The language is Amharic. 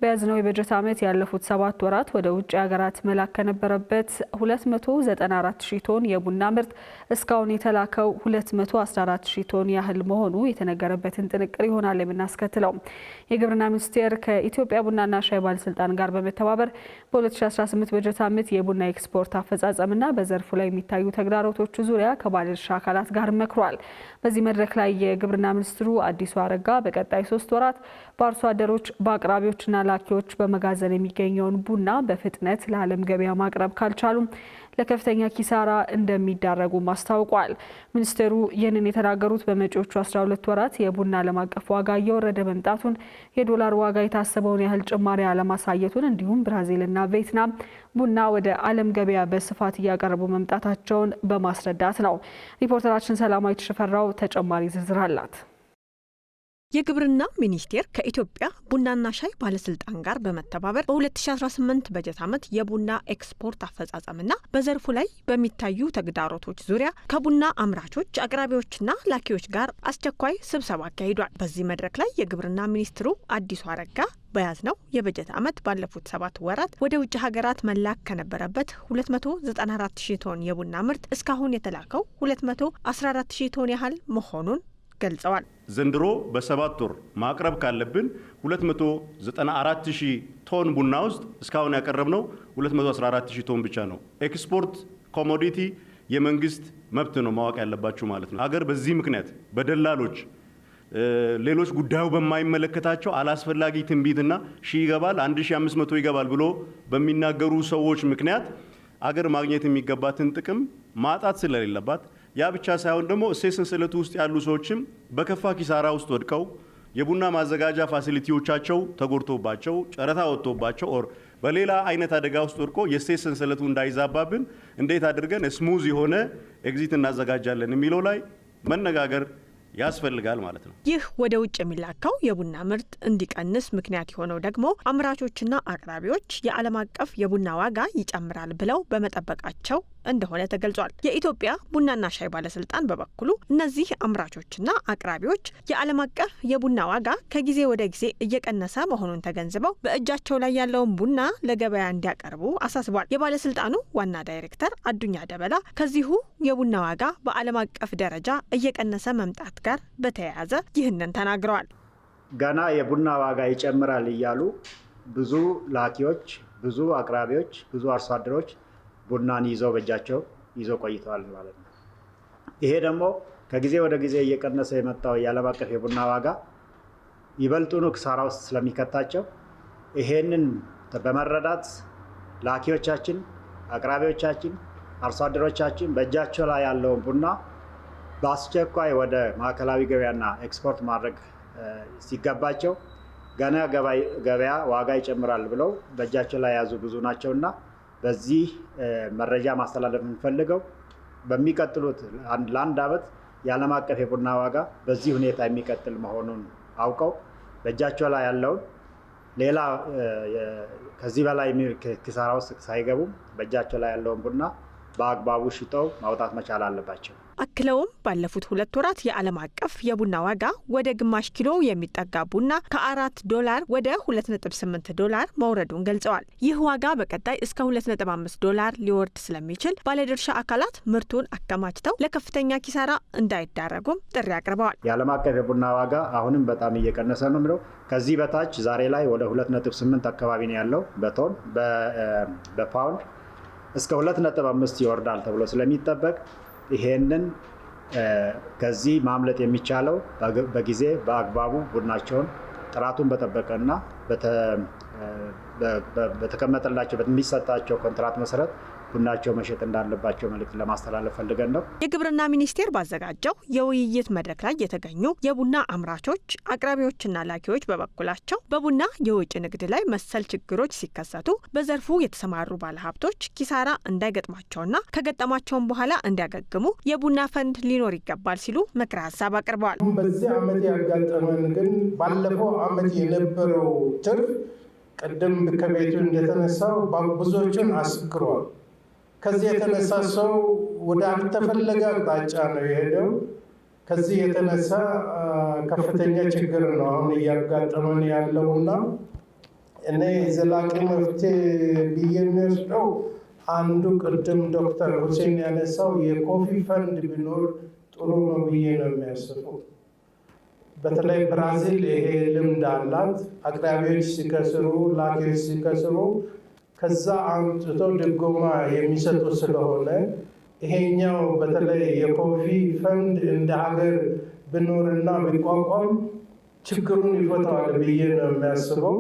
በያዝነው የበጀት ዓመት ያለፉት 7 ወራት ወደ ውጭ ሀገራት መላክ ከነበረበት 294,000 ቶን የቡና ምርት እስካሁን የተላከው 214,000 ቶን ያህል መሆኑ የተነገረበትን ጥንቅር ይሆናል የምናስከትለው። የግብርና ሚኒስቴር ከኢትዮጵያ ቡናና ሻይ ባለስልጣን ጋር በመተባበር በ2018 በጀት ዓመት የቡና ኤክስፖርት አፈጻጸምና በዘርፉ ላይ የሚታዩ ተግዳሮቶች ዙሪያ ከባለድርሻ አካላት ጋር መክሯል። በዚህ መድረክ ላይ የግብርና ሚኒስትሩ አዲሱ አረጋ በቀጣይ 3 ወራት በአርሶ አደሮች በአቅራቢዎችና ላኪዎች በመጋዘን የሚገኘውን ቡና በፍጥነት ለዓለም ገበያ ማቅረብ ካልቻሉ ለከፍተኛ ኪሳራ እንደሚዳረጉ አስታውቋል። ሚኒስትሩ ይህንን የተናገሩት በመጪዎቹ 12 ወራት የቡና ዓለም አቀፍ ዋጋ እየወረደ መምጣቱን፣ የዶላር ዋጋ የታሰበውን ያህል ጭማሪ አለማሳየቱን እንዲሁም ብራዚልና ቪየትናም ቡና ወደ ዓለም ገበያ በስፋት እያቀረቡ መምጣታቸውን በማስረዳት ነው። ሪፖርተራችን ሰላማዊት ሽፈራው ተጨማሪ ዝርዝር አላት። የግብርና ሚኒስቴር ከኢትዮጵያ ቡናና ሻይ ባለስልጣን ጋር በመተባበር በ2018 በጀት ዓመት የቡና ኤክስፖርት አፈጻጸምና በዘርፉ ላይ በሚታዩ ተግዳሮቶች ዙሪያ ከቡና አምራቾች አቅራቢዎችና ላኪዎች ጋር አስቸኳይ ስብሰባ አካሂዷል። በዚህ መድረክ ላይ የግብርና ሚኒስትሩ አዲሱ አረጋ በያዝነው የበጀት ዓመት ባለፉት 7 ወራት ወደ ውጭ ሀገራት መላክ ከነበረበት 294,000 ቶን የቡና ምርት እስካሁን የተላከው 214,000 ቶን ያህል መሆኑን ገልጸዋል። ዘንድሮ በ7 ወር ማቅረብ ካለብን 294,000 ቶን ቡና ውስጥ እስካሁን ያቀረብነው 214,000 ቶን ብቻ ነው። ኤክስፖርት ኮሞዲቲ የመንግስት መብት ነው ማወቅ ያለባችሁ ማለት ነው። ሀገር በዚህ ምክንያት በደላሎች ሌሎች ጉዳዩ በማይመለከታቸው አላስፈላጊ ትንቢትና 1000 ይገባል 1500 ይገባል ብሎ በሚናገሩ ሰዎች ምክንያት አገር ማግኘት የሚገባትን ጥቅም ማጣት ስለሌለባት ያ ብቻ ሳይሆን ደግሞ እሴት ሰንሰለቱ ውስጥ ያሉ ሰዎችም በከፋ ኪሳራ ውስጥ ወድቀው የቡና ማዘጋጃ ፋሲሊቲዎቻቸው ተጎድቶባቸው ጨረታ ወጥቶባቸው ኦር በሌላ አይነት አደጋ ውስጥ ወድቆ የእሴት ሰንሰለቱ እንዳይዛባብን እንዴት አድርገን ስሙዝ የሆነ ኤግዚት እናዘጋጃለን የሚለው ላይ መነጋገር ያስፈልጋል ማለት ነው። ይህ ወደ ውጭ የሚላከው የቡና ምርት እንዲቀንስ ምክንያት የሆነው ደግሞ አምራቾችና አቅራቢዎች የዓለም አቀፍ የቡና ዋጋ ይጨምራል ብለው በመጠበቃቸው እንደሆነ ተገልጿል። የኢትዮጵያ ቡናና ሻይ ባለስልጣን በበኩሉ እነዚህ አምራቾችና አቅራቢዎች የዓለም አቀፍ የቡና ዋጋ ከጊዜ ወደ ጊዜ እየቀነሰ መሆኑን ተገንዝበው በእጃቸው ላይ ያለውን ቡና ለገበያ እንዲያቀርቡ አሳስቧል። የባለስልጣኑ ዋና ዳይሬክተር አዱኛ ደበላ ከዚሁ የቡና ዋጋ በዓለም አቀፍ ደረጃ እየቀነሰ መምጣት ጋር በተያያዘ ይህንን ተናግረዋል። ገና የቡና ዋጋ ይጨምራል እያሉ ብዙ ላኪዎች፣ ብዙ አቅራቢዎች፣ ብዙ አርሶ አደሮች ቡናን ይዘው በእጃቸው ይዘው ቆይተዋል ማለት ነው። ይሄ ደግሞ ከጊዜ ወደ ጊዜ እየቀነሰ የመጣው የዓለም አቀፍ የቡና ዋጋ ይበልጡኑ ኪሳራ ውስጥ ስለሚከታቸው ይሄንን በመረዳት ላኪዎቻችን፣ አቅራቢዎቻችን፣ አርሶ አደሮቻችን በእጃቸው ላይ ያለውን ቡና በአስቸኳይ ወደ ማዕከላዊ ገበያና ኤክስፖርት ማድረግ ሲገባቸው ገና ገበያ ዋጋ ይጨምራል ብለው በእጃቸው ላይ ያዙ ብዙ ናቸውና በዚህ መረጃ ማስተላለፍ የምንፈልገው በሚቀጥሉት ለአንድ ዓመት የዓለም አቀፍ የቡና ዋጋ በዚህ ሁኔታ የሚቀጥል መሆኑን አውቀው በእጃቸው ላይ ያለውን ሌላ ከዚህ በላይ ኪሳራ ውስጥ ሳይገቡ በእጃቸው ላይ ያለውን ቡና በአግባቡ ሽጠው ማውጣት መቻል አለባቸው። አክለውም ባለፉት 2 ወራት የዓለም አቀፍ የቡና ዋጋ ወደ ግማሽ ኪሎ የሚጠጋ ቡና $4 ወደ $2.8 መውረዱን ገልጸዋል። ይህ ዋጋ በቀጣይ እስከ $2.5 ሊወርድ ስለሚችል ባለድርሻ አካላት ምርቱን አከማችተው ለከፍተኛ ኪሳራ እንዳይዳረጉም ጥሪ አቅርበዋል። የዓለም አቀፍ የቡና ዋጋ አሁንም በጣም እየቀነሰ ነው የሚለው ከዚህ በታች ዛሬ ላይ ወደ 2.8 አካባቢ ነው ያለው በቶን በፓውንድ እስከ 2.5 ይወርዳል ተብሎ ስለሚጠበቅ ይሄንን ከዚህ ማምለጥ የሚቻለው በጊዜ በአግባቡ ቡናቸውን ጥራቱን በጠበቀና በተቀመጠላቸው በሚሰጣቸው ኮንትራት መሰረት ቡናቸው መሸጥ እንዳለባቸው መልእክት ለማስተላለፍ ፈልገን ነው። የግብርና ሚኒስቴር ባዘጋጀው የውይይት መድረክ ላይ የተገኙ የቡና አምራቾች አቅራቢዎችና ላኪዎች በበኩላቸው በቡና የውጭ ንግድ ላይ መሰል ችግሮች ሲከሰቱ በዘርፉ የተሰማሩ ባለሀብቶች ኪሳራ እንዳይገጥማቸውና ከገጠማቸውም በኋላ እንዲያገግሙ የቡና ፈንድ ሊኖር ይገባል ሲሉ ምክረ ሀሳብ አቅርበዋል። በዚህ ዓመት ያጋጠመን ግን ባለፈው ዓመት የነበረው ትርፍ ቅድም ከቤቱ እንደተነሳው ብዙዎችን አስክሯል። ከዚህ የተነሳ ሰው ወደ አልተፈለገ አቅጣጫ ነው የሄደው። ከዚህ የተነሳ ከፍተኛ ችግር ነው አሁን እያጋጠመን ያለውና እኔ ዘላቂ መፍትሄ ብዬ የሚወስደው አንዱ ቅድም ዶክተር ሁሴን ያነሳው የኮፊ ፈንድ ቢኖር ጥሩ ነው ብዬ ነው የሚያስበው። በተለይ ብራዚል ይሄ ልምድ አላት። አቅራቢዎች ሲከስሩ፣ ላኪዎች ሲከስሩ ከዛ አምጥቶ ድጎማ የሚሰጡ ስለሆነ ይሄኛው በተለይ የኮፊ ፈንድ እንደ ሀገር ቢኖርና ቢቋቋም ችግሩን ይፈታዋል ብዬ ነው የሚያስበው።